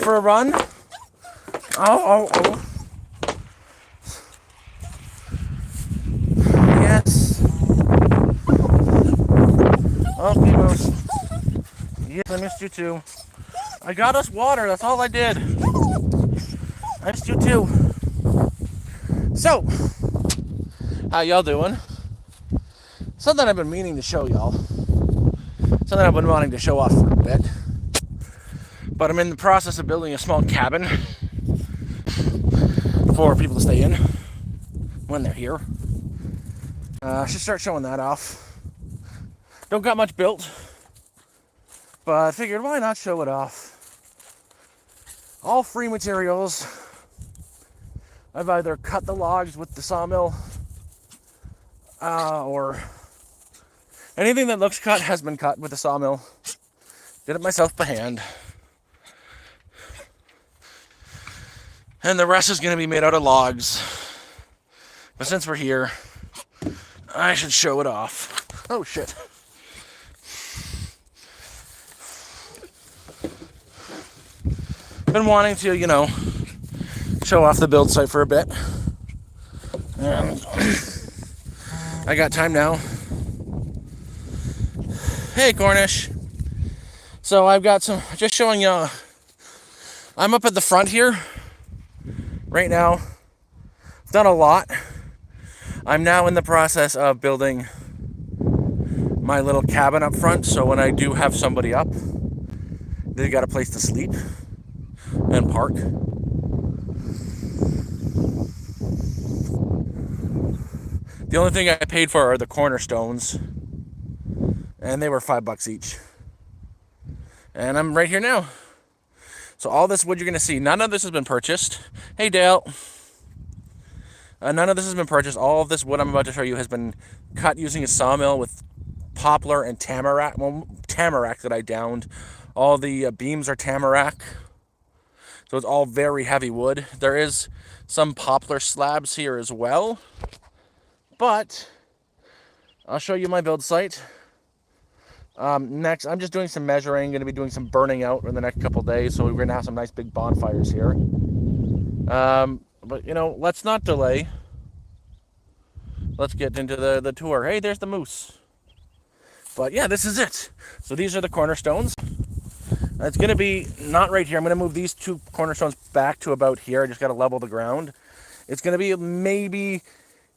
for a run? Oh. Yes. Okay, Moose. Yes, I missed you too. I got us water, that's all I did. I missed you too. So, how y'all doing? Something I've been meaning to show y'all. Something I've been wanting to show off for a bit. But I'm in the process of building a small cabin for people to stay in when they're here. I should start showing that off. Don't got much built, but I figured why not show it off. All free materials. I've either cut the logs with the sawmill or anything that looks cut has been cut with the sawmill. Did it myself by hand. And the rest is going to be made out of logs. But since we're here, I should show it off. Oh, shit. Been wanting to, show off the build site for a bit. And I got time now. Hey, Cornish. So I've got just showing you, I'm up at the front here right now. I've done a lot. I'm now in the process of building my little cabin up front, so when I do have somebody up, they got a place to sleep and park. The only thing I paid for are the cornerstones, and they were $5 each. And I'm right here now. So all this wood you're going to see, none of this has been purchased. Hey, Dale. None of this has been purchased. All of this wood I'm about to show you has been cut using a sawmill with poplar and tamarack. Well, tamarack that I downed. All the beams are tamarack. So it's all very heavy wood. There is some poplar slabs here as well. But I'll show you my build site. Next, I'm just doing some measuring. Going to be doing some burning out in the next couple days. So we're going to have some nice big bonfires here. But, let's not delay. Let's get into the tour. Hey, there's the moose. But, yeah, this is it. So these are the cornerstones. It's going to be not right here. I'm going to move these two cornerstones back to about here. I just got to level the ground. It's going to be maybe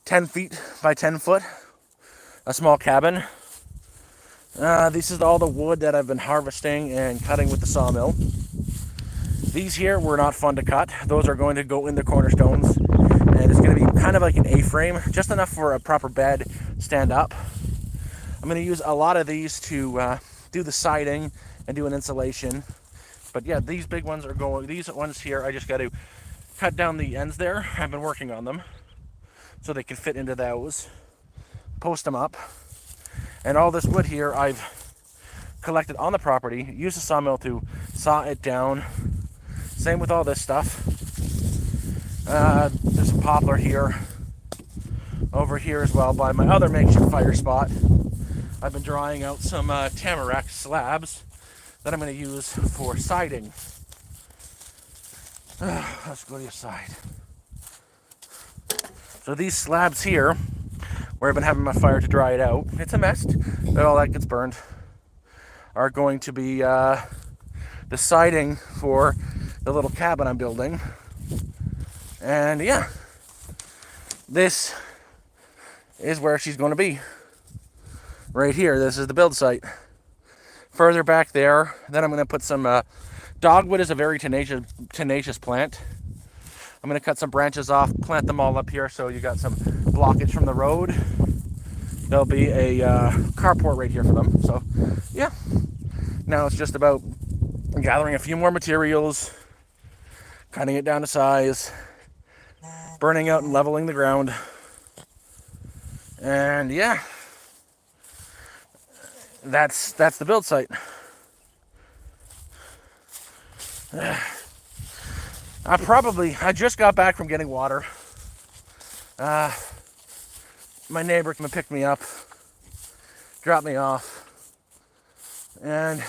10 feet by 10 foot. A small cabin. This is all the wood that I've been harvesting and cutting with the sawmill. These here were not fun to cut. Those are going to go in the cornerstones. And it's going to be kind of like an A-frame, just enough for a proper bed stand up. I'm going to use a lot of these to do the siding and do an insulation. But yeah, these big ones are going, these ones here, I just got to cut down the ends there. I've been working on them so they can fit into those. Post them up. And all this wood here I've collected on the property, used the sawmill to saw it down. Same with all this stuff. There's a poplar here. Over here as well by my other makeshift fire spot. I've been drawing out some tamarack slabs that I'm going to use for siding. Let's go to your side. So these slabs here, where I've been having my fire to dry it out, it's a mess, but all that gets burned, are going to be the siding for the little cabin I'm building. And yeah, this is where she's going to be. Right here, this is the build site. Further back there, then I'm going to put some dogwood is a very tenacious plant. I'm going to cut some branches off, plant them all up here so you got some blockage from the road. There'll be a carport right here for them. So yeah, now it's just about gathering a few more materials, cutting it down to size, burning out and leveling the ground. And yeah, that's the build site. I just got back from getting water. My neighbor came and picked me up, dropped me off, and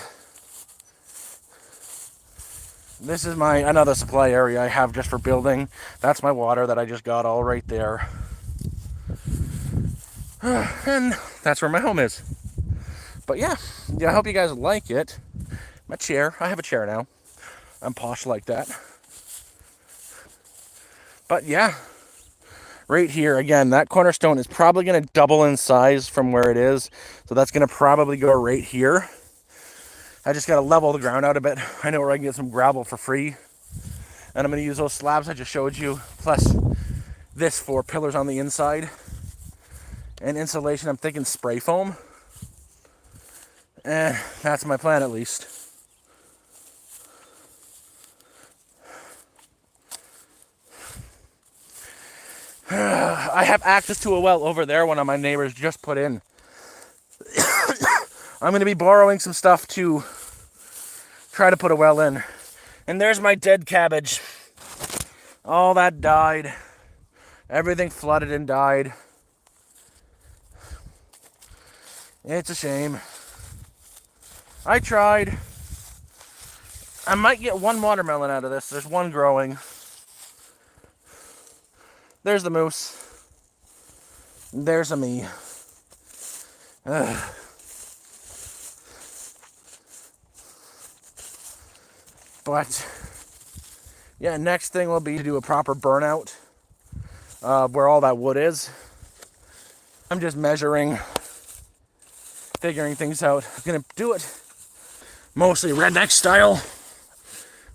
This is my another supply area I have just for building. That's my water that I just got all right there. And that's where my home is. But yeah, I hope you guys like it. My chair, I have a chair now. I'm posh like that. But yeah, right here, again, that cornerstone is probably going to double in size from where it is. So that's going to probably go right here. I just got to level the ground out a bit. I know where I can get some gravel for free. And I'm going to use those slabs I just showed you, plus this for pillars on the inside. And insulation, I'm thinking spray foam. And that's my plan, at least. I have access to a well over there, one of my neighbors just put in. I'm going to be borrowing some stuff to try to put a well in. And there's my dead cabbage. All that died. Everything flooded and died. It's a shame. I tried. I might get one watermelon out of this. There's one growing. There's the moose. There's a me. Ugh. But yeah, next thing will be to do a proper burnout of where all that wood is. I'm just measuring, figuring things out. I'm gonna do it mostly redneck style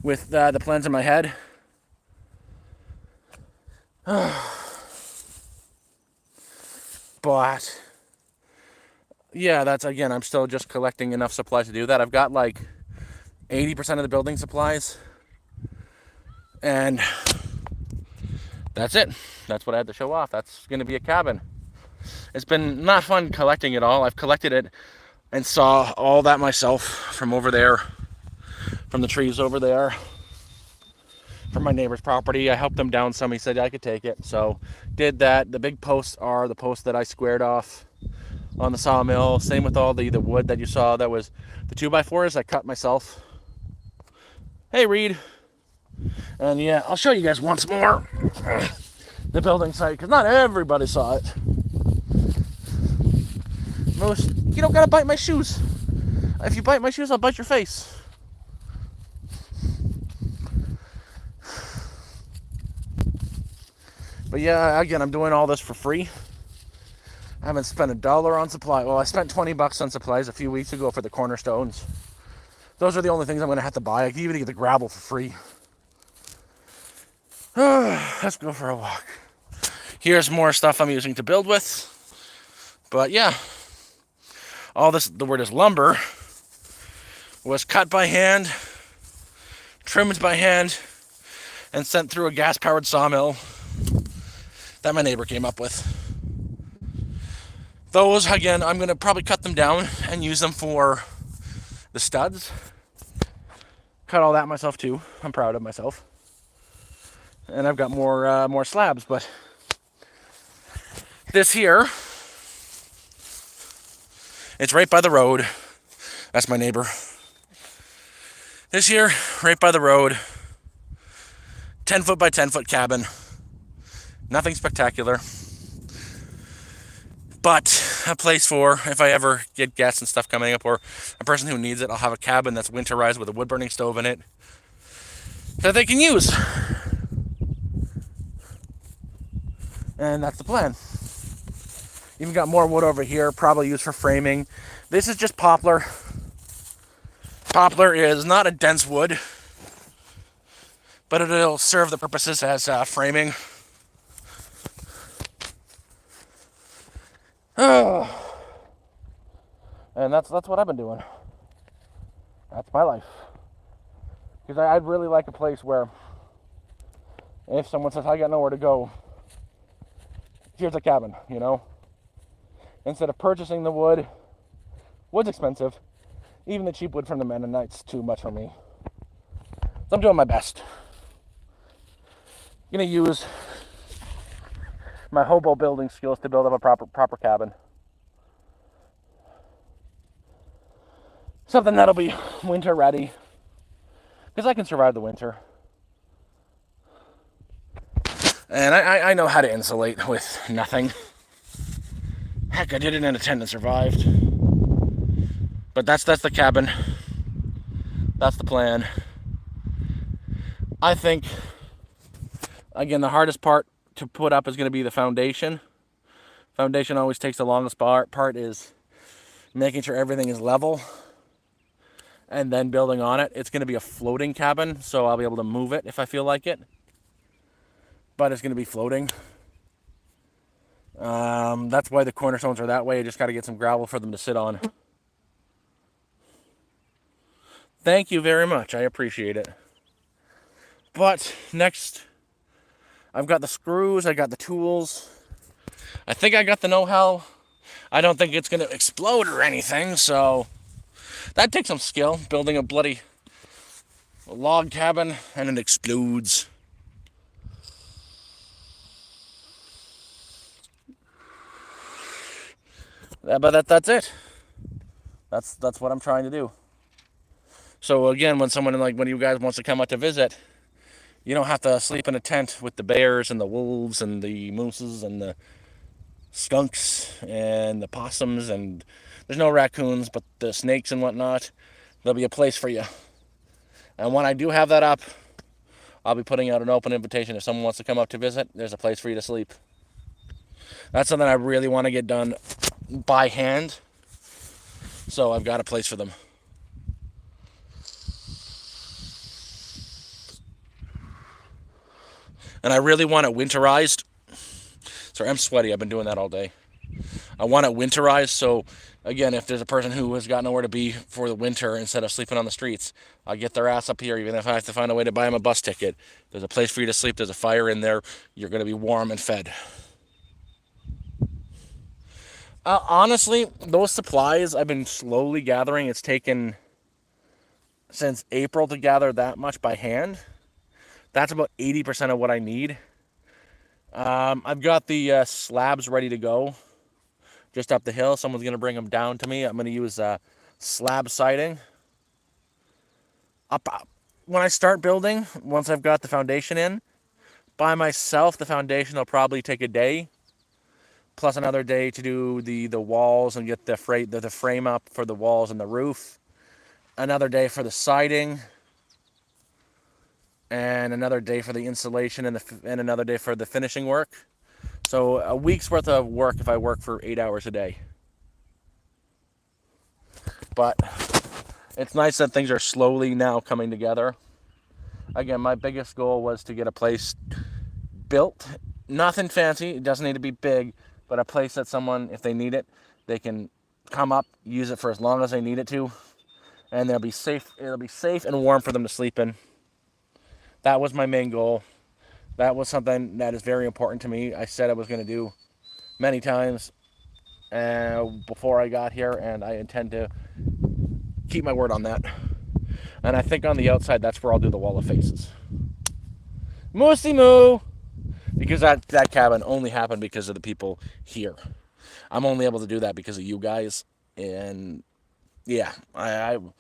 with the plans in my head. But yeah, that's, again, I'm still just collecting enough supplies to do that. I've got like 80% of the building supplies, and that's it. That's what I had to show off. That's going to be a cabin. It's been not fun collecting it all. I've collected it and saw all that myself from over there, from the trees over there, from my neighbor's property. I helped him down some. He said I could take it, so did that. The big posts are the posts that I squared off on the sawmill. Same with all the wood that you saw. That was the 2x4s I cut myself. Hey, Reed. And yeah, I'll show you guys once more the building site, because not everybody saw it. Most, you don't gotta bite my shoes. If you bite my shoes, I'll bite your face. But yeah, again, I'm doing all this for free. I haven't spent $1 on supply. Well, I spent $20 on supplies a few weeks ago for the cornerstones. Those are the only things I'm going to have to buy. I can even get the gravel for free. Let's go for a walk. Here's more stuff I'm using to build with. But yeah, all this, the word is lumber, was cut by hand, trimmed by hand, and sent through a gas-powered sawmill that my neighbor came up with. Those, again, I'm going to probably cut them down and use them for the studs. Cut all that myself too. I'm proud of myself. And I've got more slabs, but this here, it's right by the road. That's my neighbor. This here, right by the road, 10-foot by 10-foot cabin. Nothing spectacular, but a place for, if I ever get guests and stuff coming up, or a person who needs it, I'll have a cabin that's winterized with a wood-burning stove in it that they can use. And that's the plan. Even got more wood over here, probably used for framing. This is just poplar. Poplar is not a dense wood, but it'll serve the purposes as framing. And that's what I've been doing. That's my life. Because I'd really like a place where, if someone says, I got nowhere to go, here's a cabin, you know? Instead of purchasing the wood, wood's expensive. Even the cheap wood from the Mennonites, too much for me. So I'm doing my best. I'm going to use my hobo building skills to build up a proper cabin. Something that'll be winter ready. because I can survive the winter. And I know how to insulate with nothing. Heck, I did it in a tent and survived. But that's the cabin. That's the plan. I think, again, the hardest part to put up is going to be the foundation. Foundation always takes the longest part is making sure everything is level and then building on it. It's going to be a floating cabin, so I'll be able to move it if I feel like it. But it's going to be floating. That's why the cornerstones are that way. I just got to get some gravel for them to sit on. Thank you very much. I appreciate it. But next, I've got the screws. I got the tools. I think I got the know-how. I don't think it's going to explode or anything, so that takes some skill, building a bloody log cabin, and it explodes. But that's it. That's what I'm trying to do. So again, when you guys wants to come out to visit, you don't have to sleep in a tent with the bears and the wolves and the mooses and the skunks and the possums, and there's no raccoons, but the snakes and whatnot. There'll be a place for you. And when I do have that up, I'll be putting out an open invitation. If someone wants to come up to visit, there's a place for you to sleep. That's something I really want to get done by hand, so I've got a place for them. And I really want it winterized. Sorry, I'm sweaty. I've been doing that all day. I want it winterized, so again, if there's a person who has got nowhere to be for the winter, instead of sleeping on the streets, I'll get their ass up here, even if I have to find a way to buy them a bus ticket. There's a place for you to sleep. There's a fire in there. You're going to be warm and fed. Honestly, those supplies I've been slowly gathering. It's taken since April to gather that much by hand. That's about 80% of what I need. I've got the slabs ready to go just up the hill. Someone's going to bring them down to me. I'm going to use slab siding. When I start building, once I've got the foundation in, by myself, the foundation will probably take a day, plus another day to do the walls and get the frame up for the walls and the roof. Another day for the siding. And another day for the insulation and another day for the finishing work. So a week's worth of work if I work for 8 hours a day. But it's nice that things are slowly now coming together. Again, my biggest goal was to get a place built. Nothing fancy. It doesn't need to be big, but a place that someone, if they need it, they can come up, use it for as long as they need it to, and it'll be safe and warm for them to sleep in. That was my main goal. That was something that is very important to me. I said I was going to do many times before I got here, and I intend to keep my word on that. And I think on the outside, that's where I'll do the wall of faces. Moosey moo! Because that cabin only happened because of the people here. I'm only able to do that because of you guys. And yeah, I'm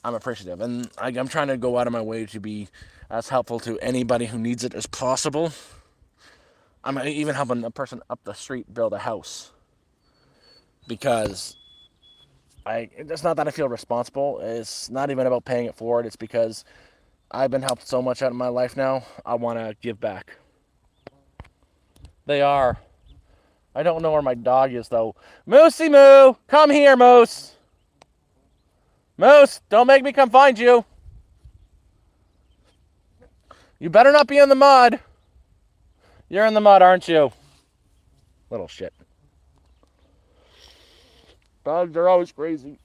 appreciative. And I'm trying to go out of my way to be as helpful to anybody who needs it as possible. I'm even helping a person up the street build a house. Because it's not that I feel responsible. It's not even about paying it forward. It's because I've been helped so much out in my life now. I want to give back. They are. I don't know where my dog is, though. Moosey moo! Come here, Moose! Moose, don't make me come find you. You better not be in the mud. You're in the mud, aren't you? Little shit. Dogs are always crazy.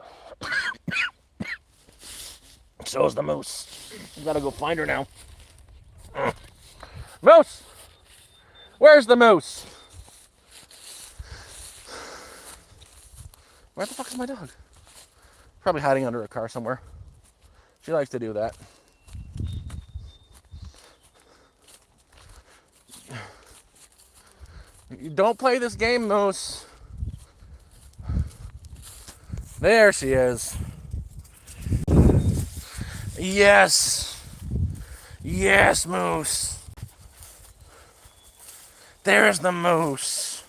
So is the moose. You gotta go find her now. Moose! Where's the moose? Where the fuck is my dog? Probably hiding under a car somewhere. She likes to do that. You don't play this game, Moose. There she is. Yes. Yes, moose. There's the moose.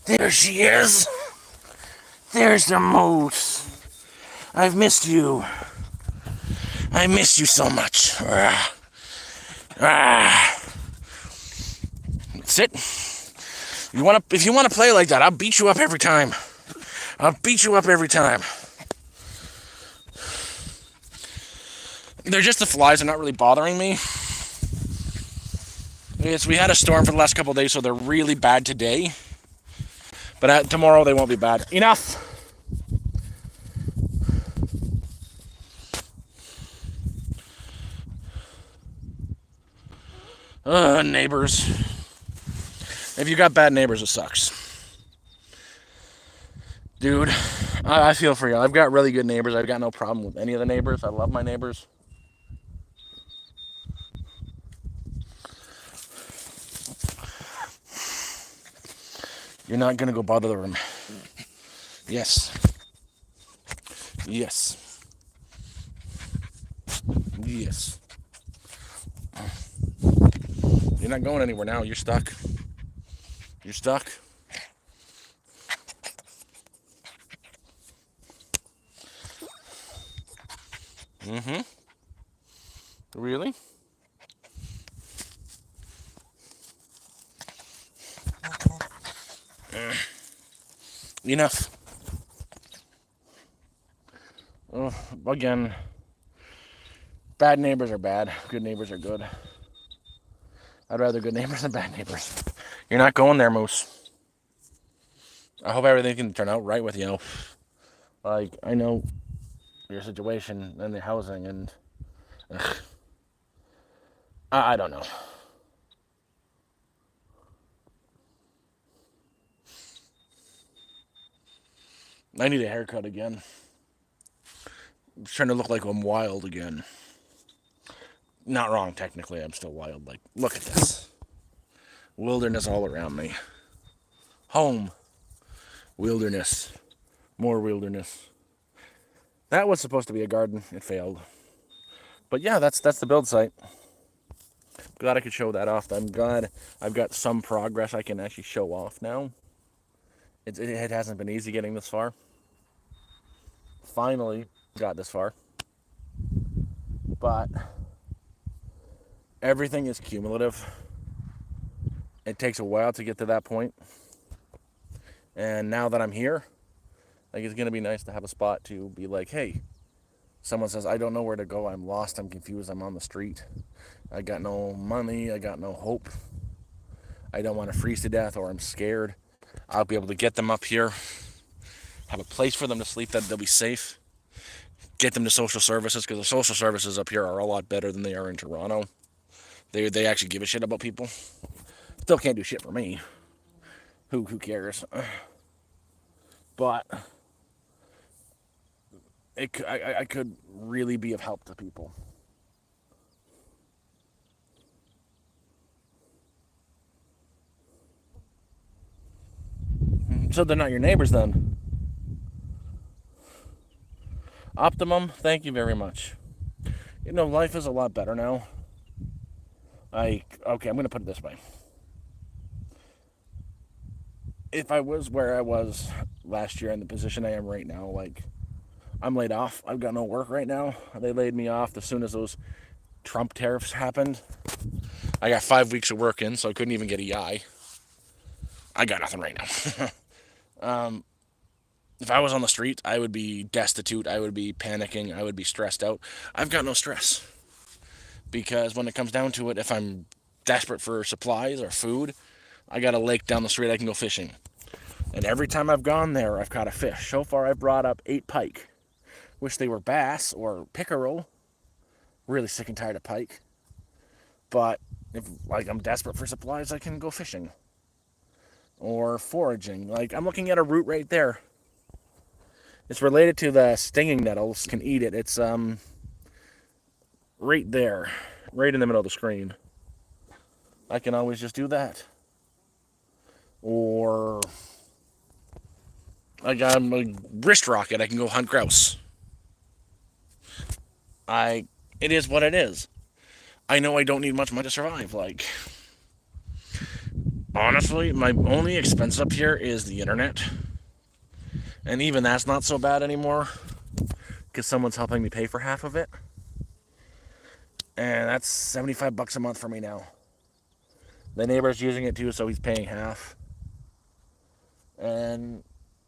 There she is. There's the moose. I've missed you. I missed you so much. Sit. If you wanna play like that, I'll beat you up every time. I'll beat you up every time. They're just the flies. They're not really bothering me. Yes, we had a storm for the last couple of days, so they're really bad today. But tomorrow they won't be bad. Enough. Neighbors. If you got bad neighbors, it sucks. Dude, I feel for you. I've got really good neighbors. I've got no problem with any of the neighbors. I love my neighbors. You're not going to go bother them. Yes. Yes. Yes. You're not going anywhere now. You're stuck. You're stuck. Mm-hmm. Really? Enough. Again, bad neighbors are bad. Good neighbors are good. I'd rather good neighbors than bad neighbors. You're not going there, Moose. I hope everything can turn out right with you. Like, I know your situation and the housing, and I don't know. I need a haircut again. I'm trying to look like I'm wild again. Not wrong, technically. I'm still wild. Like, look at this. Wilderness all around me. Home. Wilderness. More wilderness. That was supposed to be a garden. It failed. But yeah, that's the build site. Glad I could show that off. I'm glad I've got some progress I can actually show off now. It hasn't been easy getting this far. Finally got this far. But everything is cumulative. It takes a while to get to that point. And now that I'm here, like, it's going to be nice to have a spot to be like, hey, someone says, I don't know where to go. I'm lost. I'm confused. I'm on the street. I got no money. I got no hope. I don't want to freeze to death, or I'm scared. I'll be able to get them up here, have a place for them to sleep that they'll be safe, get them to social services, because the social services up here are a lot better than they are in Toronto. They actually give a shit about people. Still can't do shit for me. Who cares? But I could really be of help to people. So they're not your neighbors then? Optimum, thank you very much. You know, life is a lot better now. Okay, I'm going to put it this way. If I was where I was last year in the position I am right now, like, I'm laid off. I've got no work right now. They laid me off as soon as those Trump tariffs happened. I got 5 weeks of work in, so I couldn't even get a EI. I got nothing right now. If I was on the street, I would be destitute. I would be panicking. I would be stressed out. I've got no stress. Because when it comes down to it, if I'm desperate for supplies or food, I got a lake down the street I can go fishing. And every time I've gone there, I've caught a fish. So far, I've brought up 8 pike. Wish they were bass or pickerel. Really sick and tired of pike. But if, like, I'm desperate for supplies, I can go fishing. Or foraging. Like, I'm looking at a root right there. It's related to the stinging nettles. Can eat it. It's right there. Right in the middle of the screen. I can always just do that. Or I got a wrist rocket. I can go hunt grouse. It is what it is. I know I don't need much money to survive. Like, honestly, my only expense up here is the internet. And even that's not so bad anymore because someone's helping me pay for half of it. And that's 75 bucks a month for me now. The neighbor's using it too, so he's paying half. And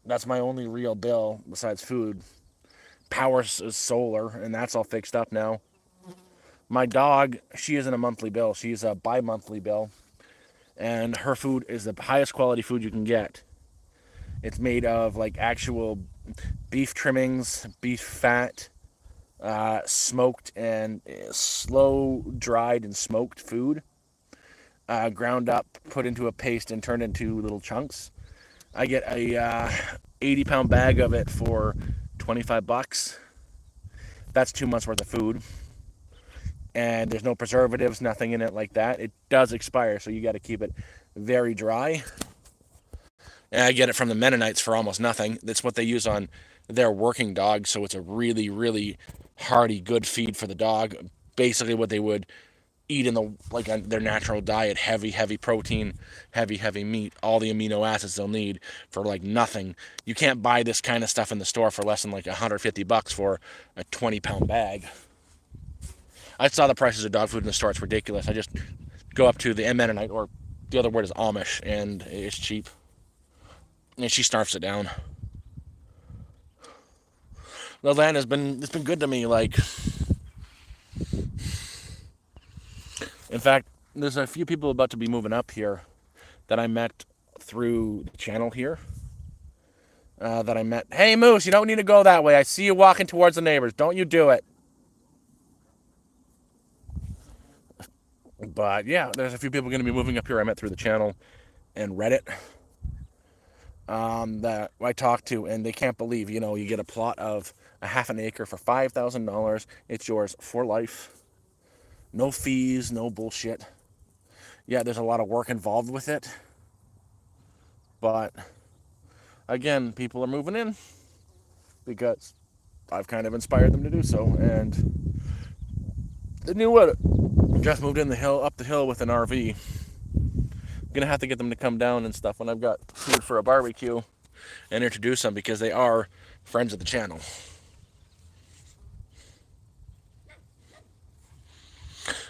that's my only real bill besides food. Power is solar, and that's all fixed up now. My dog, she isn't a monthly bill. She's a bi-monthly bill. And her food is the highest quality food you can get. It's made of like actual beef trimmings, beef fat, smoked and slow dried and smoked food, ground up, put into a paste, and turned into little chunks. I get a 80-pound bag of it for 25 bucks. That's 2 months worth of food. And there's no preservatives, nothing in it like that. It does expire, so you got to keep it very dry. And I get it from the Mennonites for almost nothing. That's what they use on their working dogs, so it's a really, really hearty, good feed for the dog. Basically, what they would eat in their natural diet: heavy protein, heavy meat, all the amino acids they'll need for like nothing. You can't buy this kind of stuff in the store for less than like 150 bucks for a 20-pound bag. I saw the prices of dog food in the store; it's ridiculous. I just go up to the Mennonite, or the other word is Amish, and it's cheap. And she snarfs it down. The land it's been good to me. Like, in fact, there's a few people about to be moving up here that I met through the channel here. That I met. Hey, Moose, you don't need to go that way. I see you walking towards the neighbors. Don't you do it. But yeah, there's a few people going to be moving up here I met through the channel and Reddit, that I talked to, and they can't believe, you get a plot of a half an acre for $5,000. It's yours for life. No fees, no bullshit. Yeah, there's a lot of work involved with it. But again, people are moving in because I've kind of inspired them to do so. And the new what? Just moved up the hill with an RV. I'm gonna have to get them to come down and stuff when I've got food for a barbecue and introduce them because they are friends of the channel.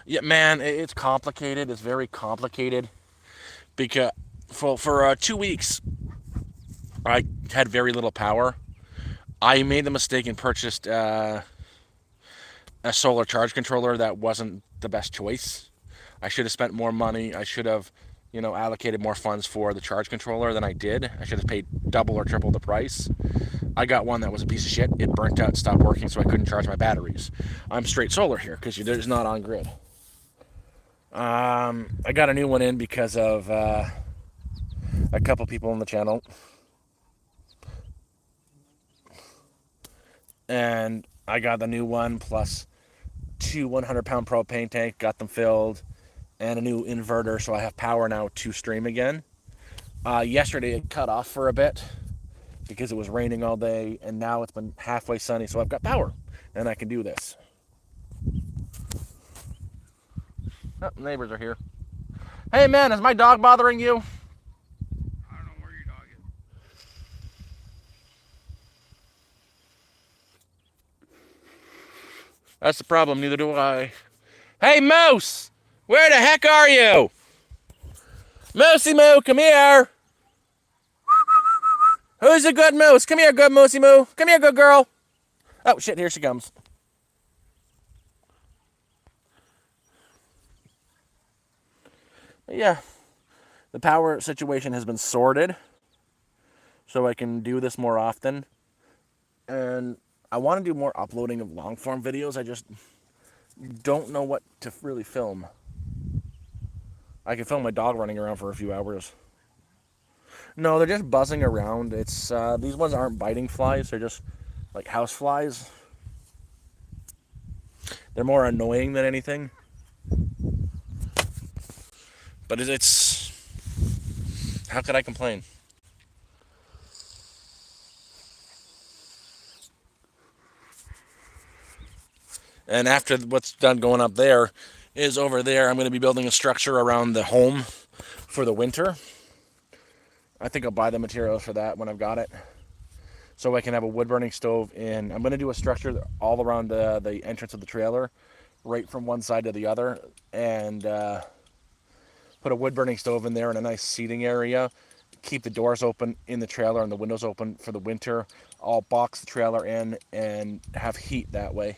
Yeah, man, it's complicated. It's very complicated because for 2 weeks I had very little power. I made the mistake and purchased a solar charge controller that wasn't the best choice. I should have spent more money. I should have, allocated more funds for the charge controller than I did. I should have paid double or triple the price. I got one that was a piece of shit. It burnt out, stopped working, so I couldn't charge my batteries. I'm straight solar here because there's not on grid. I got a new one in because of a couple people on the channel. And I got the new one plus 2 100-pound propane tank, got them filled, and a new inverter, so I have power now to stream again. Yesterday it cut off for a bit because it was raining all day, and now it's been halfway sunny, so I've got power, and I can do this. Oh, neighbors are here. Hey, man, is my dog bothering you? I don't know where your dog is. That's the problem, neither do I. Hey, Moose! Where the heck are you? Moosey Moo, come here! Who's a good moose? Come here, good Moosey Moo. Come here, good girl. Oh, shit, here she comes. But yeah, the power situation has been sorted, so I can do this more often. And I want to do more uploading of long form videos. I just don't know what to really film. I can film my dog running around for a few hours. No, they're just buzzing around. It's these ones aren't biting flies. They're just like house flies. They're more annoying than anything. But it's how could I complain? And after what's done going up there, is over there. I'm going to be building a structure around the home for the winter. I think I'll buy the materials for that when I've got it. So I can have a wood burning stove in. I'm going to do a structure all around the entrance of the trailer, right from one side to the other, and put a wood burning stove in there and a nice seating area. Keep the doors open in the trailer and the windows open for the winter. I'll box the trailer in and have heat that way.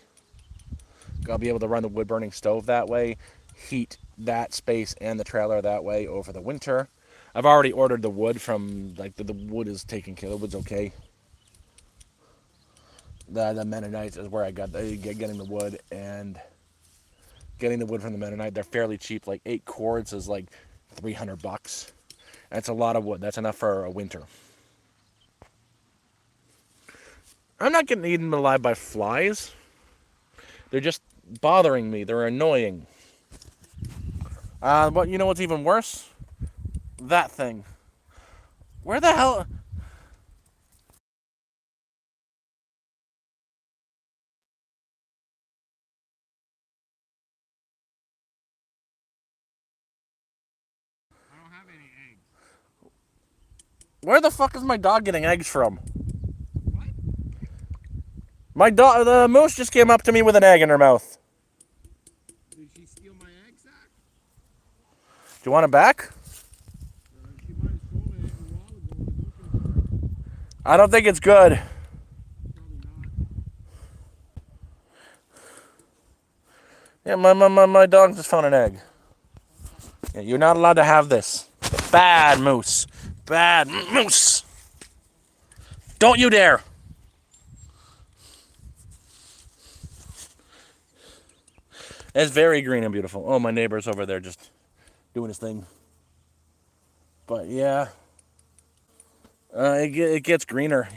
I'll be able to run the wood burning stove that way, heat that space and the trailer that way over the winter. I've already ordered the wood from, like, the wood is taken care of. The wood's okay. The Mennonites is where I got getting the wood, and getting the wood from the Mennonite. They're fairly cheap. Like 8 cords is like $300. That's a lot of wood. That's enough for a winter. I'm not getting eaten alive by flies. They're just bothering me. They're annoying. But you know what's even worse? That thing. Where the hell? I don't have any eggs. Where the fuck is my dog getting eggs from? What? My dog, the moose just came up to me with an egg in her mouth. Did she steal my egg sack? Do you want it back? She might have stolen it a while ago. I was looking for it. I don't think it's good. Probably not. Yeah, my dog just found an egg. Yeah, you're not allowed to have this. Bad moose. Bad moose. Don't you dare. It's very green and beautiful. Oh, my neighbor's over there just doing his thing. But yeah, it gets greener.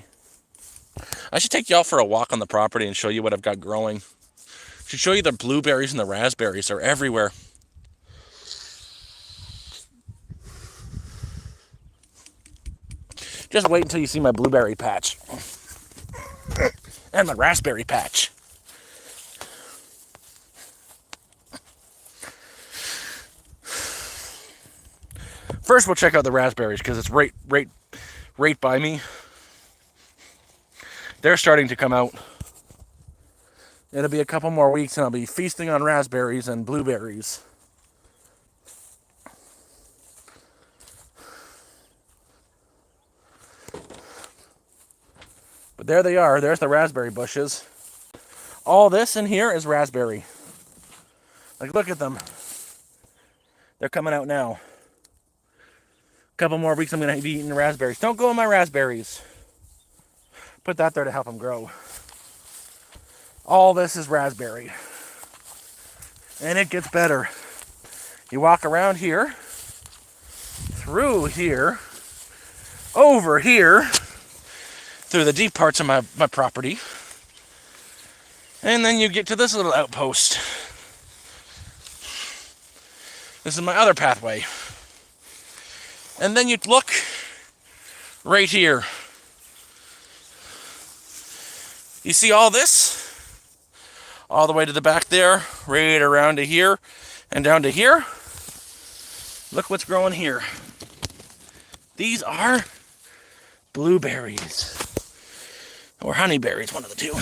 I should take y'all for a walk on the property and show you what I've got growing. I should show you the blueberries and the raspberries. They're everywhere. Just wait until you see my blueberry patch. And my raspberry patch. First, we'll check out the raspberries because it's right by me. They're starting to come out. It'll be a couple more weeks and I'll be feasting on raspberries and blueberries. But there they are. There's the raspberry bushes. All this in here is raspberry. Like, look at them. They're coming out now. A couple more weeks I'm going to be eating raspberries. Don't go on my raspberries. Put that there to help them grow. All this is raspberry. And it gets better. You walk around here, through here, over here, through the deep parts of my property, and then you get to this little outpost. This is my other pathway. And then you look right here. You see all this? All the way to the back there, right around to here, and down to here. Look what's growing here. These are blueberries. Or honeyberries, one of the two.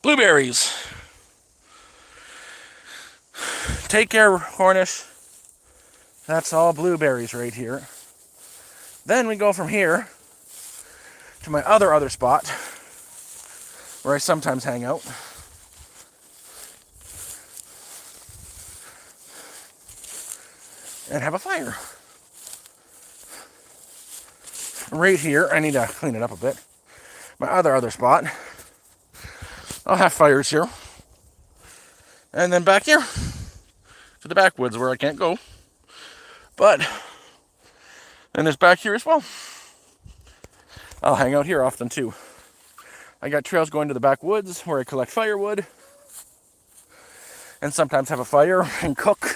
Blueberries. Take care, Cornish. That's all blueberries right here. Then we go from here to my other spot where I sometimes hang out. And have a fire. Right here, I need to clean it up a bit. My other spot, I'll have fires here. And then back here to the backwoods where I can't go. But, and there's back here as well. I'll hang out here often too. I got trails going to the backwoods where I collect firewood. And sometimes have a fire and cook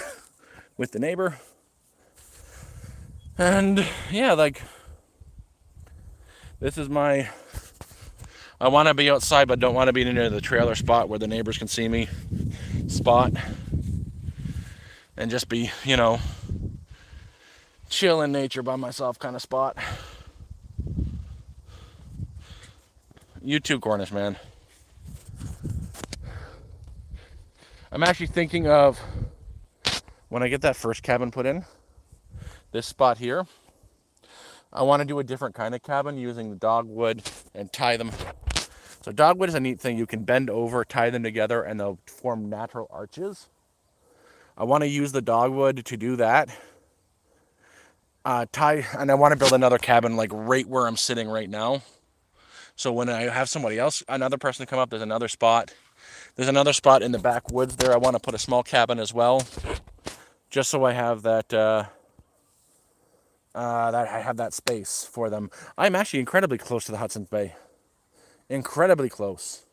with the neighbor. And yeah, like, this is my I want to be outside, but don't want to be near the trailer spot where the neighbors can see me spot. And just be, you know, chill in nature by myself kind of spot. You too, Cornish man. I'm actually thinking of, when I get that first cabin put in, this spot here, I want to do a different kind of cabin using the dogwood and tie them. So dogwood is a neat thing. You can bend over, tie them together, and they'll form natural arches. I want to use the dogwood to do that. And I want to build another cabin like right where I'm sitting right now. So when I have somebody else, another person come up, there's another spot. There's another spot in the backwoods there. I want to put a small cabin as well, just so I have that space for them. I'm actually incredibly close to the Hudson's Bay. Incredibly close.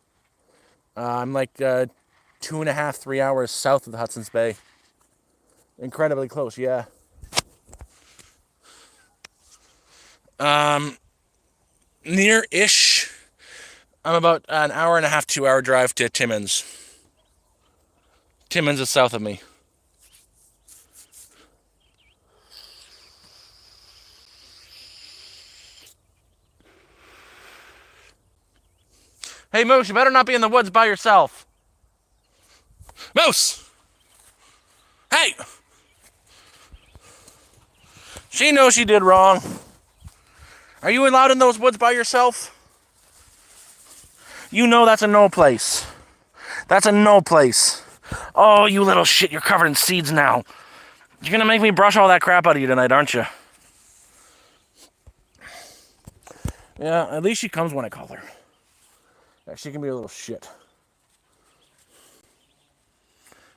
I'm like 2.5, 3 hours south of the Hudson's Bay. Incredibly close, yeah. Near-ish. I'm about an hour and a half, 2 hour drive to Timmins. Timmins is south of me. Hey, Moose, you better not be in the woods by yourself. Moose! Hey! She knows she did wrong. Are you allowed in those woods by yourself? You know that's a no place. That's a no place. Oh, you little shit, you're covered in seeds now. You're gonna make me brush all that crap out of you tonight, aren't you? Yeah, at least she comes when I call her. Yeah, she can be a little shit.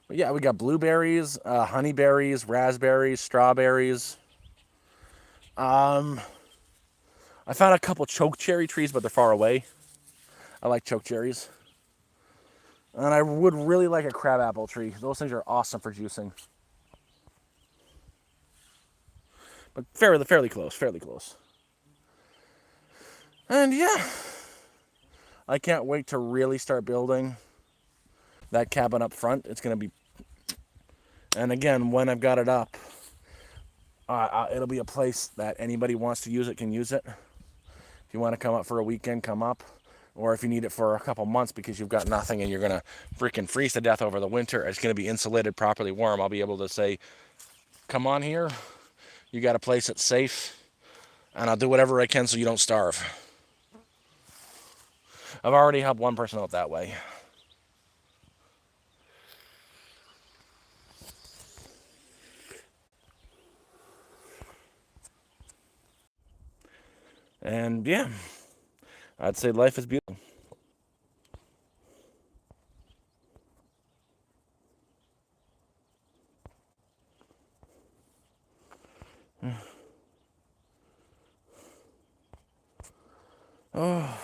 But yeah, we got blueberries, honeyberries, raspberries, strawberries. I found a couple choke cherry trees, but they're far away. I like choke cherries. And I would really like a crabapple tree. Those things are awesome for juicing. But fairly close. And yeah, I can't wait to really start building that cabin up front. It's going to be, and again, when I've got it up, it'll be a place that anybody wants to use it can use it. If you want to come up for a weekend, come up. Or if you need it for a couple months because you've got nothing and you're going to freaking freeze to death over the winter, it's going to be insulated, properly warm. I'll be able to say, come on here. You got a place that's safe. And I'll do whatever I can so you don't starve. I've already helped one person out that way. And yeah, I'd say life is beautiful. Oh.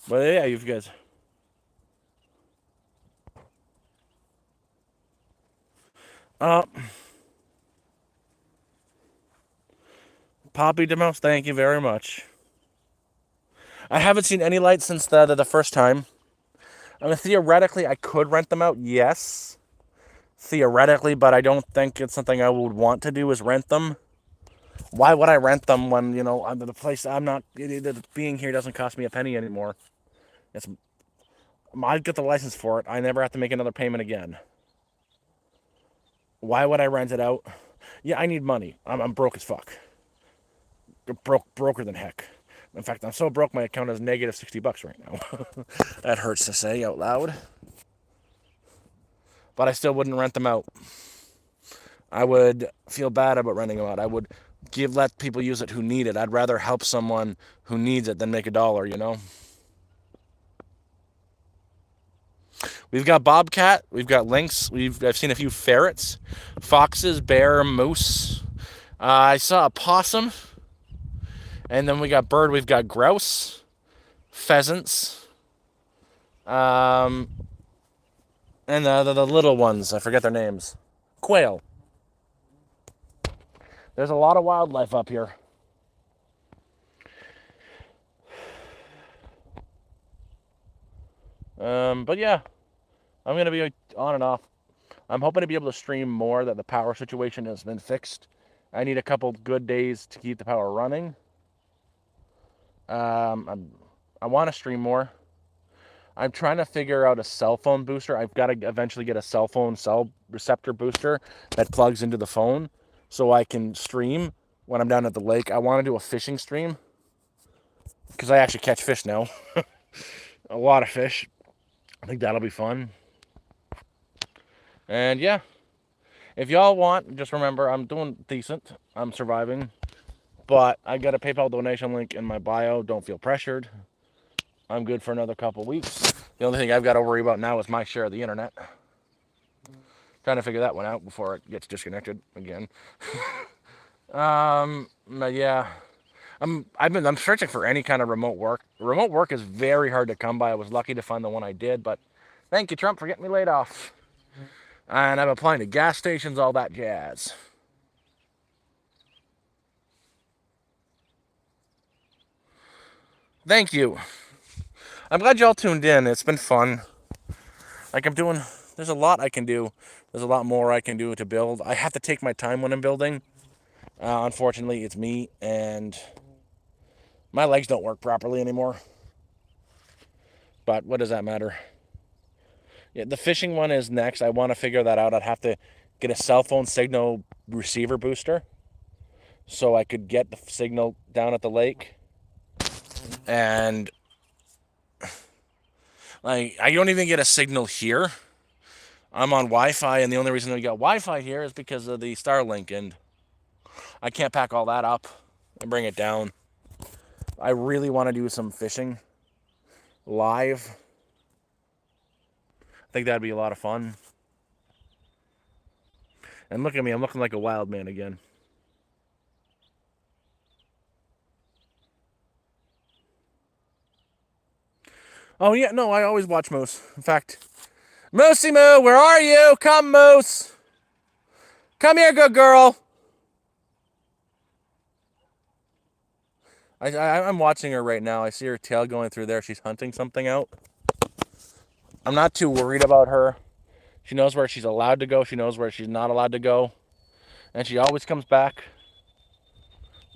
But yeah, you guys. Poppy DeMouse, thank you very much. I haven't seen any lights since the first time. I mean, theoretically, I could rent them out, yes. Theoretically, but I don't think it's something I would want to do is rent them. Why would I rent them when, you know, the place I'm not, being here doesn't cost me a penny anymore. I'd get the license for it. I never have to make another payment again. Why would I rent it out? Yeah, I need money. I'm broke as fuck. Broker than heck. In fact, I'm so broke my account is negative $60 right now. That hurts to say out loud. But I still wouldn't rent them out. I would feel bad about renting them out. I would let people use it who need it. I'd rather help someone who needs it than make a dollar, you know? We've got bobcat, we've got lynx, I've seen a few ferrets, foxes, bear, moose. I saw a possum. And then we got bird, we've got grouse, pheasants, and the little ones, I forget their names. Quail. There's a lot of wildlife up here. But yeah, I'm gonna be on and off. I'm hoping to be able to stream more. That the power situation has been fixed. I need a couple good days to keep the power running. I want to stream more. I'm trying to figure out a cell phone booster. I've got to eventually get a cell phone cell receptor booster that plugs into the phone so I can stream when I'm down at the lake. I want to do a fishing stream because I actually catch fish now. A lot of fish. I think that'll be fun. And yeah, if y'all want, just remember I'm doing decent. I'm surviving. But I got a PayPal donation link in my bio. Don't feel pressured. I'm good for another couple weeks. The only thing I've got to worry about now is my share of the internet. Trying to figure that one out before it gets disconnected again. But yeah, I'm searching for any kind of remote work. Remote work is very hard to come by. I was lucky to find the one I did, but thank you, Trump, for getting me laid off. And I'm applying to gas stations, all that jazz. Thank you. I'm glad y'all tuned in. It's been fun. Like there's a lot I can do. There's a lot more I can do to build. I have to take my time when I'm building. Unfortunately, it's me, and my legs don't work properly anymore. But what does that matter? Yeah, the fishing one is next. I want to figure that out. I'd have to get a cell phone signal receiver booster so I could get the signal down at the lake. And like, I don't even get a signal here. I'm on Wi-Fi, and the only reason we got Wi-Fi here is because of the Starlink, and I can't pack all that up and bring it down. I really want to do some fishing live. I think that'd be a lot of fun. And look at me, I'm looking like a wild man again. Oh yeah, no, I always watch Moose. In fact, Moosey Moo, where are you? Come, Moose. Come here, good girl. I'm watching her right now. I see her tail going through there. She's hunting something out. I'm not too worried about her. She knows where she's allowed to go. She knows where she's not allowed to go. And she always comes back.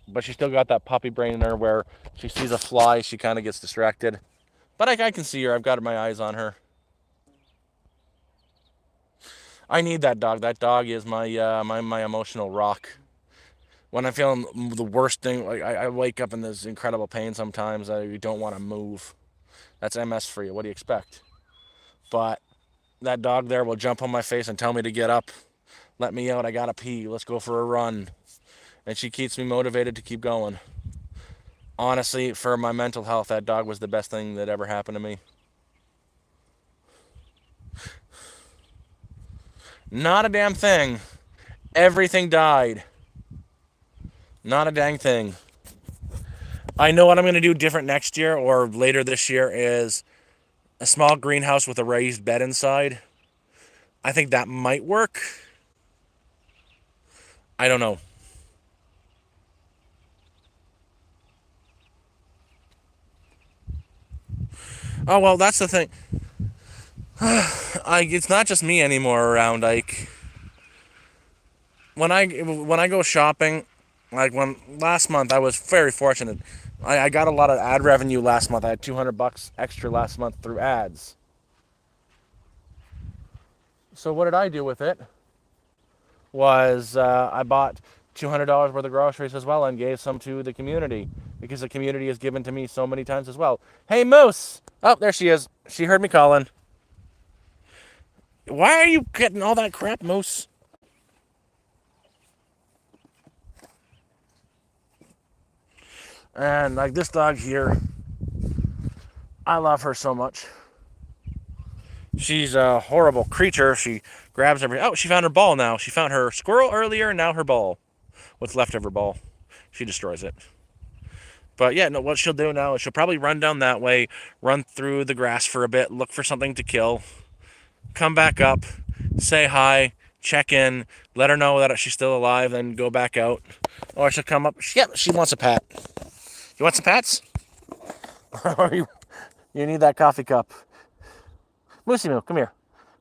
But she's still got that puppy brain in her where she sees a fly, she kind of gets distracted. But I can see her. I've got my eyes on her. I need that dog. That dog is my emotional rock. When I'm feeling the worst thing, like I wake up in this incredible pain sometimes. I don't want to move. That's MS for you. What do you expect? But that dog there will jump on my face and tell me to get up. Let me out. I gotta pee. Let's go for a run. And she keeps me motivated to keep going. Honestly, for my mental health, that dog was the best thing that ever happened to me. Not a damn thing. Everything died. Not a dang thing. I know what I'm going to do different next year or later this year is a small greenhouse with a raised bed inside. I think that might work. I don't know. Oh, well, that's the thing. It's not just me anymore around. Like, when I go shopping, like when last month I was very fortunate. I got a lot of ad revenue last month. I had $200 extra last month through ads. So what did I do with it? Was I bought $200 worth of groceries as well and gave some to the community because the community has given to me so many times as well. Hey, Moose! Oh, there she is. She heard me calling. Why are you getting all that crap, Moose? And like this dog here, I love her so much. She's a horrible creature. She grabs everything. Oh, she found her ball now. She found her squirrel earlier, now her ball. What's left of her ball. She destroys it. But yeah, no, what she'll do now is she'll probably run down that way, run through the grass for a bit, look for something to kill, come back up, say hi, check in, let her know that she's still alive, then go back out. Or she'll come up. Yep, she wants a pat. You want some pats? Or you need that coffee cup? Moosey Moo, come here.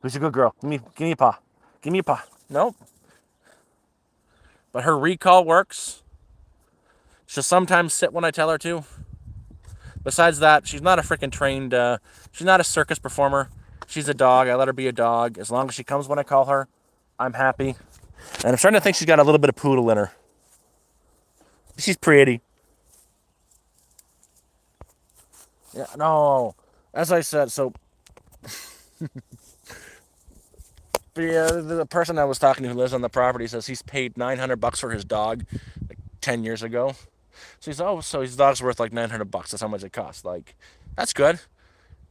Who's a good girl? Give me a paw. Give me a paw. Nope. But her recall works. She'll sometimes sit when I tell her to. Besides that, she's not a freaking trained, she's not a circus performer. She's a dog. I let her be a dog. As long as she comes when I call her, I'm happy. And I'm starting to think she's got a little bit of poodle in her. She's pretty. Yeah, no. As I said, so the person I was talking to who lives on the property says he's paid $900 for his dog like 10 years ago. So he's, oh, so his dog's worth like $900. That's how much it costs. Like, that's good.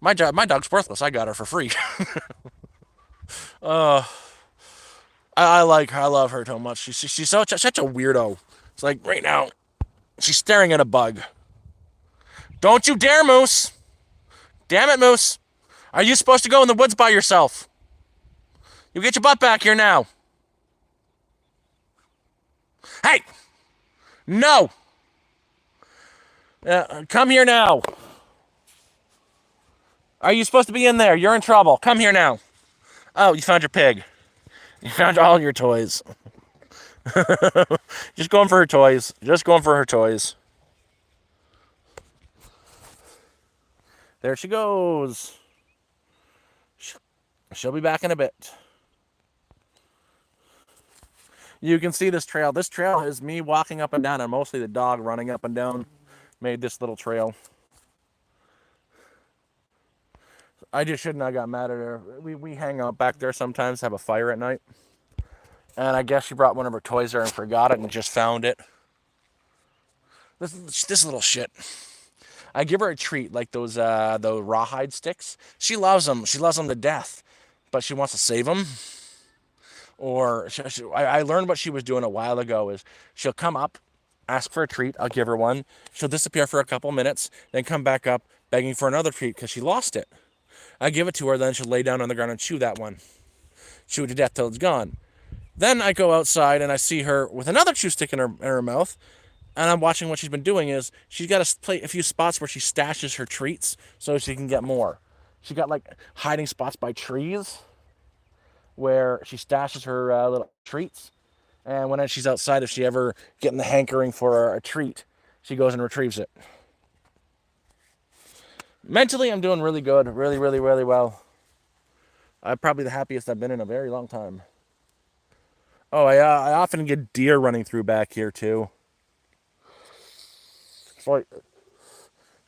My dog's worthless. I got her for free. uh, I like her. I love her so much. She's such a weirdo. It's like right now, she's staring at a bug. Don't you dare, Moose! Damn it, Moose! Are you supposed to go in the woods by yourself? You get your butt back here now. Hey! No! Come here now. Are you supposed to be in there? You're in trouble. Come here now. Oh, you found your pig. You found all your toys. Just going for her toys. Just going for her toys. There she goes. She'll be back in a bit. You can see this trail. This trail is me walking up and down, and mostly the dog running up and down made this little trail. I just shouldn't have got mad at her. We hang out back there sometimes, have a fire at night. And I guess she brought one of her toys there and forgot it and just found it. This little shit. I give her a treat, like those the rawhide sticks. She loves them. She loves them to death. But she wants to save them. Or I learned what she was doing a while ago is she'll come up, ask for a treat. I'll give her one. She'll disappear for a couple minutes, then come back up begging for another treat because she lost it. I give it to her, then she'll lay down on the ground and chew that one. Chew it to death till it's gone. Then I go outside and I see her with another chew stick in her mouth, and I'm watching what she's been doing is she's got a few spots where she stashes her treats so she can get more. She got like hiding spots by trees where she stashes her little treats. And when she's outside, if she ever getting the hankering for a treat, she goes and retrieves it. Mentally, I'm doing really good. Really, really, really well. I'm probably the happiest I've been in a very long time. Oh, I often get deer running through back here, too. So,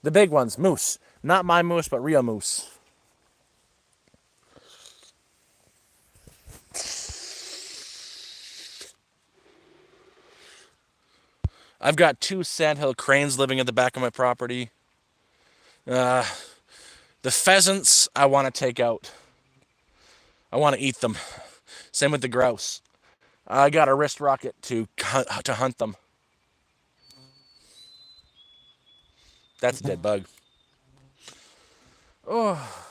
the big ones, moose. Not my moose, but real moose. I've got 2 sandhill cranes living at the back of my property. The pheasants I want to take out. I want to eat them. Same with the grouse. I got a wrist rocket to hunt them. That's a dead bug. Oh,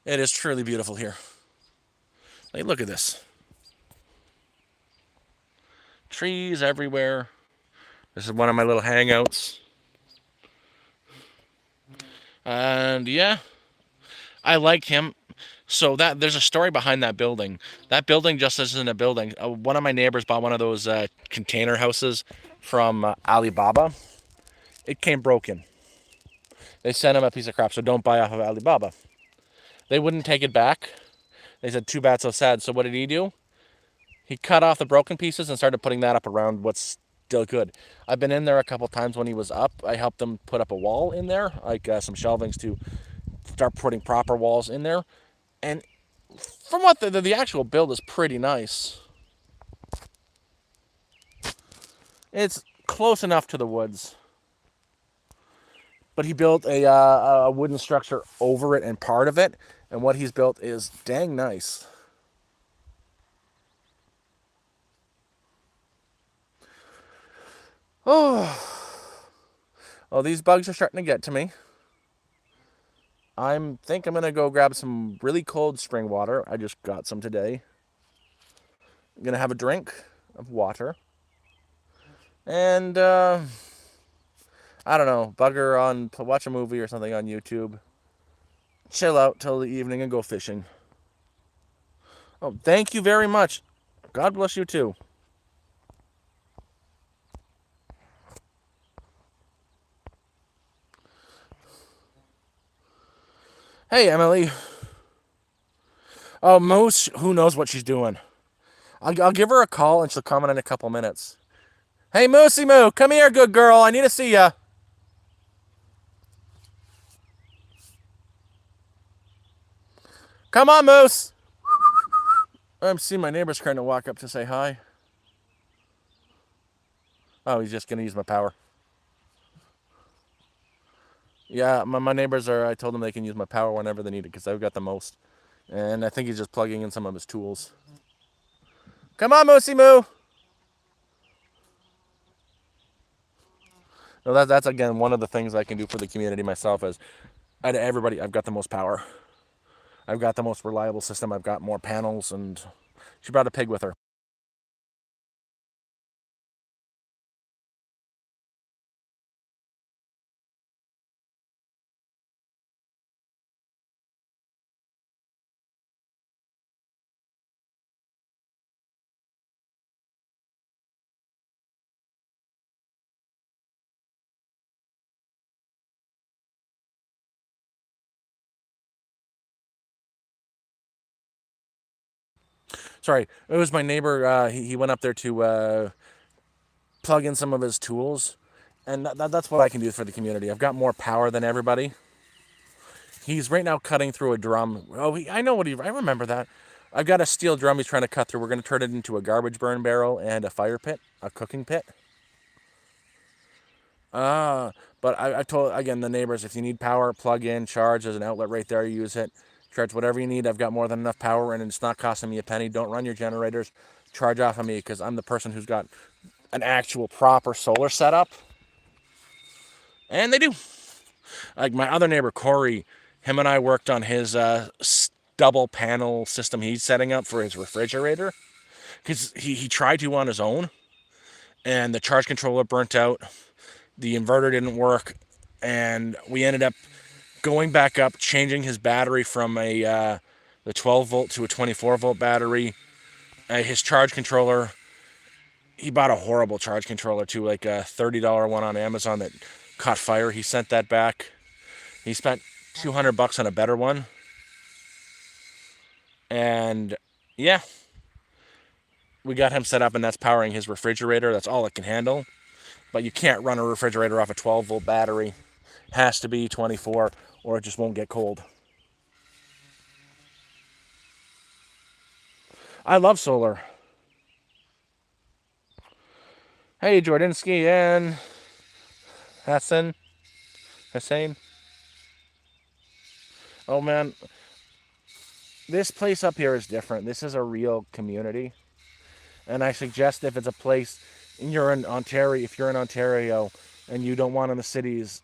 it is truly beautiful here. Like, look at this. Trees everywhere. This is one of my little hangouts. And yeah, I like him. So there's a story behind that building. That building just isn't a building. One of my neighbors bought one of those container houses from Alibaba. It came broken. They sent him a piece of crap, so don't buy off of Alibaba. They wouldn't take it back. They said, too bad, so sad. So what did he do? He cut off the broken pieces and started putting that up around what's still good. I've been in there a couple times when he was up. I helped him put up a wall in there, like some shelvings to start putting proper walls in there. And from what the actual build is pretty nice. It's close enough to the woods. But he built a wooden structure over it and part of it. And what he's built is dang nice. Oh, these bugs are starting to get to me. I think I'm going to go grab some really cold spring water. I just got some today. I'm going to have a drink of water. And, I don't know, watch a movie or something on YouTube. chill out till the evening and go fishing. Oh, thank you very much. God bless you too. Hey, Emily. Oh, Moose, who knows what she's doing? I'll give her a call and she'll come in a couple minutes. Hey, Moosey Moo, come here, good girl. I need to see ya. Come on, Moose. I'm seeing my neighbor's trying to walk up to say hi. Oh, he's just gonna use my power. Yeah, my neighbors are. I told them they can use my power whenever they need it because I've got the most. And I think he's just plugging in some of his tools. Come on, Moosey Moo. No, that's again one of the things I can do for the community myself. Is out of everybody, I've got the most power. I've got the most reliable system. I've got more panels, and she brought a pig with her. Sorry, it was my neighbor. He went up there to plug in some of his tools, and that's what I can do for the community. I've got more power than everybody. He's right now cutting through a drum. Oh, I know what he. I remember that. I've got a steel drum he's trying to cut through. We're going to turn it into a garbage burn barrel and a fire pit, a cooking pit. But I told again the neighbors, if you need power, plug in, charge. There's an outlet right there. Use it. Charge whatever you need. I've got more than enough power, and it's not costing me a penny. Don't run your generators. Charge off of me because I'm the person who's got an actual proper solar setup, and they do. Like my other neighbor Corey, him and I worked on his double panel system he's setting up for his refrigerator because he tried to on his own, and the charge controller burnt out. The inverter didn't work, and we ended up going back up, changing his battery from the 12 volt to a 24 volt battery. His charge controller, he bought a horrible charge controller too, like a $30 one on Amazon that caught fire. He sent that back. He spent $200 on a better one, and yeah, we got him set up, and that's powering his refrigerator. That's all it can handle. But you can't run a refrigerator off a 12 volt battery. It has to be 24, or it just won't get cold. I love solar. Hey, Jordinsky and Hussein. Oh man, this place up here is different. This is a real community, and I suggest if it's a place, and you're in Ontario, if you're in Ontario, and you don't want in the cities,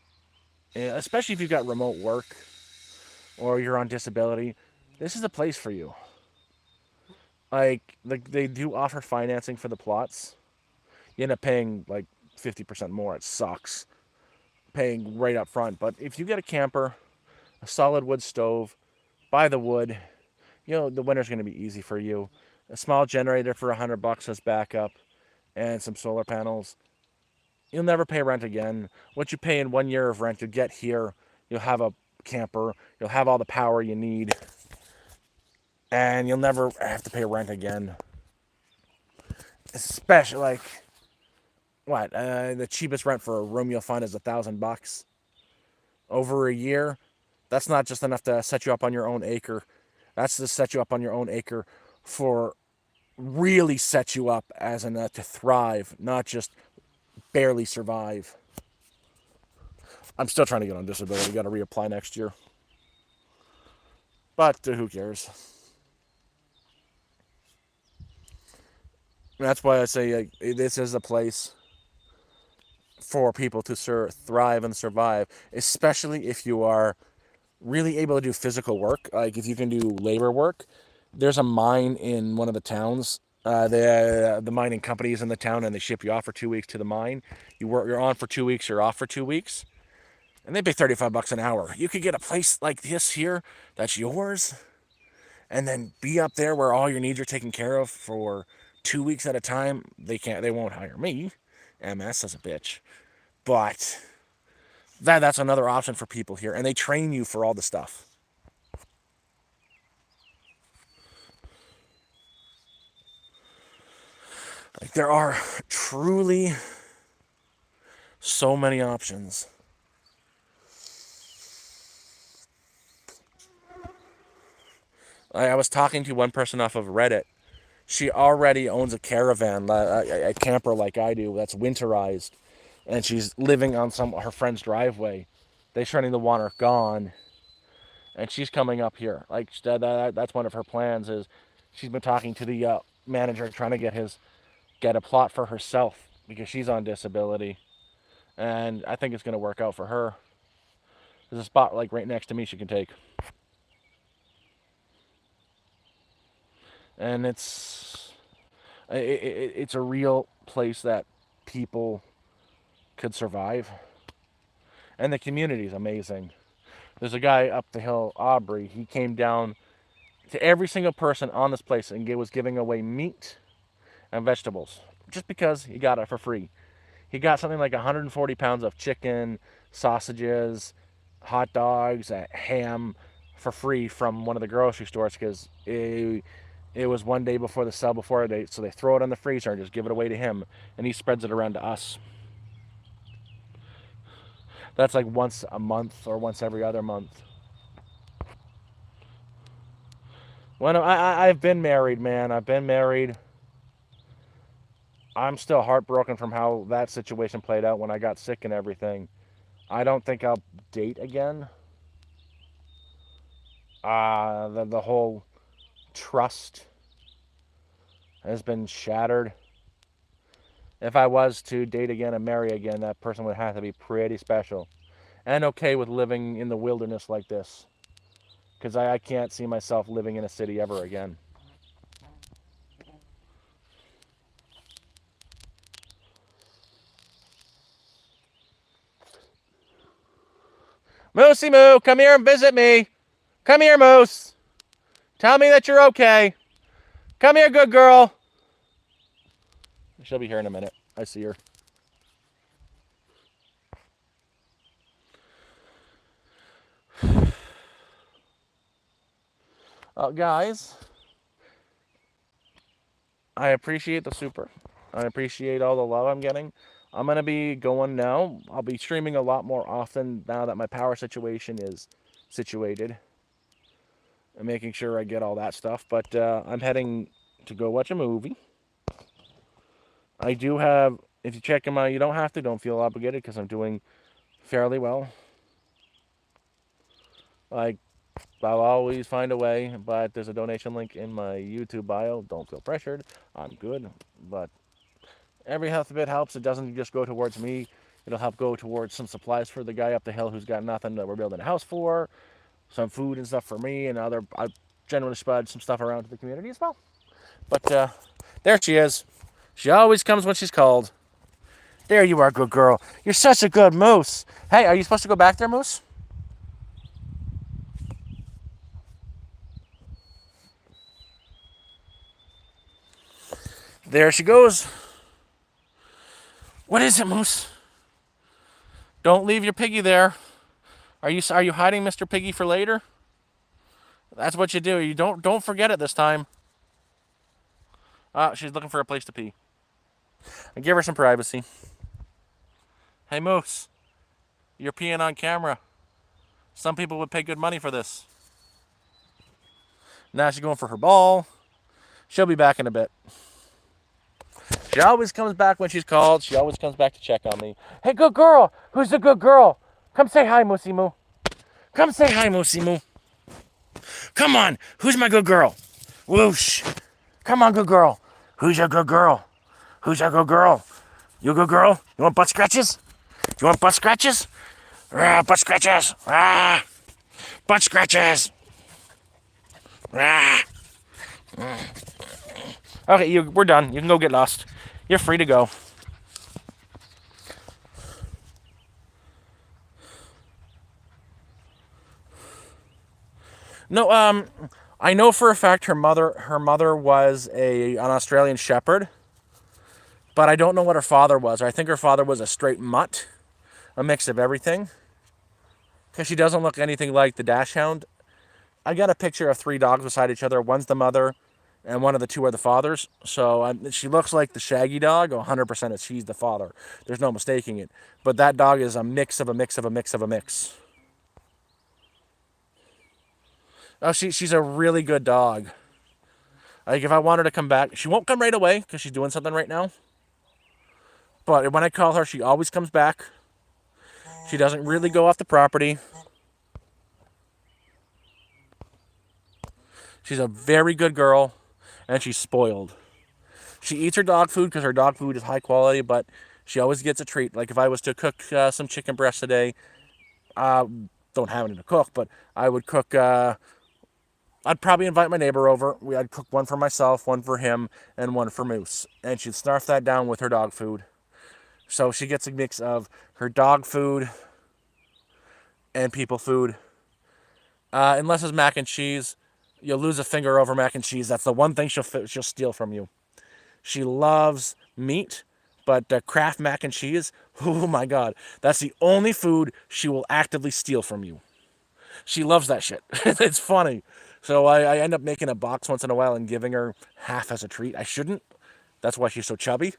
especially if you've got remote work or you're on disability, this is a place for you. Like they do offer financing for the plots. You end up paying like 50% more. It sucks paying right up front. But if you get a camper, a solid wood stove, buy the wood, the winter's going to be easy for you. A small generator for $100 as backup, and some solar panels. You'll never pay rent again. What you pay in 1 year of rent, you'll get here. You'll have a camper. You'll have all the power you need, and you'll never have to pay rent again. Especially like what the cheapest rent for a room you'll find is $1,000 over a year. That's not just enough to set you up on your own acre. That's to set you up on your own acre for really set you up as to thrive, not just barely survive. I'm still trying to get on disability. Got to reapply next year. But who cares? That's why I say this is a place for people to thrive and survive, especially if you are really able to do physical work. Like if you can do labor work, there's a mine in one of the towns. The mining company is in the town, and they ship you off for 2 weeks to the mine. You're on for 2 weeks. You're off for 2 weeks. and they pay $35 an hour. You could get a place like this here that's yours, and then be up there where all your needs are taken care of for 2 weeks at a time. They won't hire me. MS is a bitch. But that's another option for people here, and they train you for all the stuff. Like, there are truly so many options. I was talking to one person off of Reddit. She already owns a caravan, a camper like I do, that's winterized, and she's living on her friend's driveway. They're turning the water gone, and she's coming up here. Like, that's one of her plans. Is she's been talking to the manager, trying to get a plot for herself because she's on disability, and I think it's going to work out for her. There's a spot like right next to me she can take, and it's a real place that people could survive, and the community is amazing. There's a guy up the hill, Aubrey. He came down to every single person on this place and was giving away meat and vegetables just because he got it for free. He got something like 140 pounds of chicken, sausages, hot dogs, ham for free from one of the grocery stores because it was one day before the sell before date, so they throw it in the freezer and just give it away to him, and he spreads it around to us. That's like once a month or once every other month. When I've been married, man. I've been married. I'm still heartbroken from how that situation played out when I got sick and everything. I don't think I'll date again. The whole trust has been shattered. If I was to date again and marry again, that person would have to be pretty special and okay with living in the wilderness like this, because I can't see myself living in a city ever again. Moosey Moo, come here and visit me. Come here, Moose. Tell me that you're okay. Come here, good girl. She'll be here in a minute. I see her. Guys, I appreciate the super. I appreciate all the love I'm getting. I'm going to be going now. I'll be streaming a lot more often now that my power situation is situated. And making sure I get all that stuff. But I'm heading to go watch a movie. I do have, if you check them out, you don't have to. Don't feel obligated because I'm doing fairly well. Like, I'll always find a way, but there's a donation link in my YouTube bio. Don't feel pressured. I'm good, but every health bit helps. It doesn't just go towards me. It'll help go towards some supplies for the guy up the hill who's got nothing that we're building a house for, some food and stuff for me, and I generally spread some stuff around to the community as well. But there she is. She always comes when she's called. There you are, good girl. You're such a good moose. Hey, are you supposed to go back there, Moose? There she goes. What is it, Moose? Don't leave your piggy there. Are you hiding Mr. Piggy for later? That's what you do. You don't forget it this time. She's looking for a place to pee. And give her some privacy. Hey, Moose. You're peeing on camera. Some people would pay good money for this. Now she's going for her ball. She'll be back in a bit. She always comes back when she's called. She always comes back to check on me. Hey, good girl. Who's the good girl? Come say hi, Moosey Moo. Come say hi, Moosey Moo. Come on. Who's my good girl? Whoosh. Come on, good girl. Who's your good girl? Who's your good girl? You a good girl? You want butt scratches? You want butt scratches? Butt scratches. Butt scratches. Okay, we're done. You can go get lost. You're free to go. No, I know for a fact her mother was an Australian Shepherd, but I don't know what her father was. I think her father was a straight mutt, a mix of everything. Because she doesn't look anything like the Dachshund. I got a picture of three dogs beside each other. One's the mother, and one of the two are the fathers. So she looks like the Shaggy dog. 100% she's the father. There's no mistaking it. But that dog is a mix of a mix of a mix of a mix. Oh, she's a really good dog. Like, if I want her to come back, she won't come right away because she's doing something right now. But when I call her, she always comes back. She doesn't really go off the property. She's a very good girl, and she's spoiled. She eats her dog food because her dog food is high quality, but she always gets a treat. Like, if I was to cook some chicken breast today, don't have any to cook, but I would cook. I'd probably invite my neighbor over. I'd cook one for myself, one for him, and one for Moose. And she'd snarf that down with her dog food. So she gets a mix of her dog food and people food. Unless it's mac and cheese, you'll lose a finger over mac and cheese. That's the one thing she'll steal from you. She loves meat, but Kraft mac and cheese, oh my God, that's the only food she will actively steal from you. She loves that shit. It's funny. So I end up making a box once in a while and giving her half as a treat. I shouldn't. That's why she's so chubby.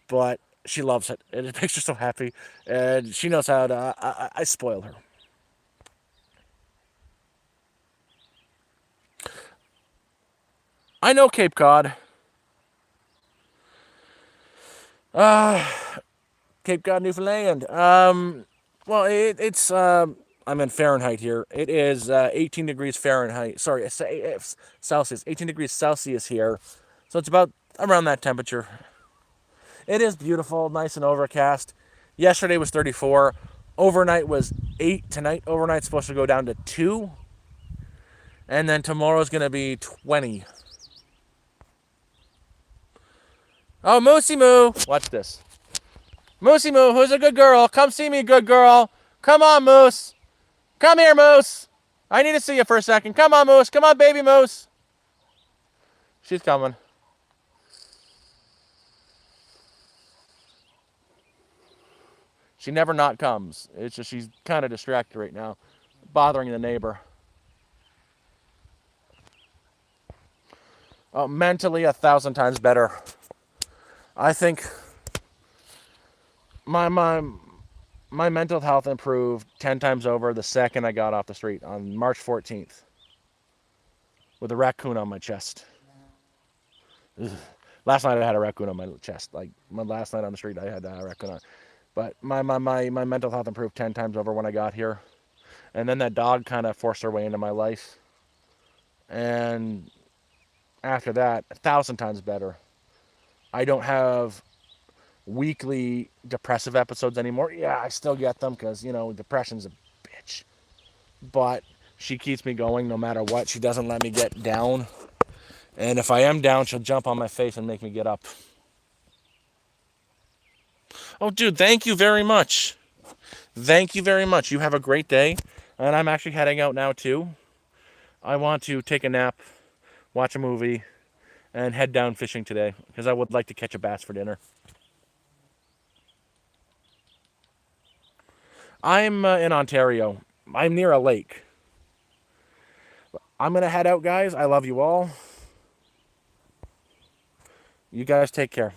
But she loves it. And it makes her so happy. And she knows how to... I spoil her. I know Cape Cod. Cape Cod, Newfoundland. Well, it's... I'm in Fahrenheit here. It is 18 degrees Fahrenheit. Sorry, it's Celsius. 18 degrees Celsius here. So it's about around that temperature. It is beautiful, nice and overcast. Yesterday was 34. Overnight was 8. Tonight, overnight's supposed to go down to 2. And then tomorrow's going to be 20. Oh, Moosey Moo. Watch this. Moosey Moo, who's a good girl? Come see me, good girl. Come on, Moose. Come here, Moose. I need to see you for a second. Come on, Moose. Come on, baby Moose. She's coming. She never not comes. It's just she's kind of distracted right now, bothering the neighbor. Oh, mentally 1,000 times better. I think my mental health improved 10 times over the second I got off the street on March 14th with a raccoon on my chest. Ugh. Last night I had a raccoon on my chest. Like, my last night on the street I had a raccoon on. But my mental health improved 10 times over when I got here. And then that dog kind of forced her way into my life. And after that, 1,000 times better. I don't have weekly depressive episodes anymore. Yeah, I still get them because, depression's a bitch. But she keeps me going no matter what. She doesn't let me get down. And if I am down, she'll jump on my face and make me get up. Oh, dude, thank you very much. Thank you very much. You have a great day. And I'm actually heading out now, too. I want to take a nap, watch a movie, and head down fishing today because I would like to catch a bass for dinner. I'm in Ontario. I'm near a lake. I'm going to head out, guys. I love you all. You guys take care.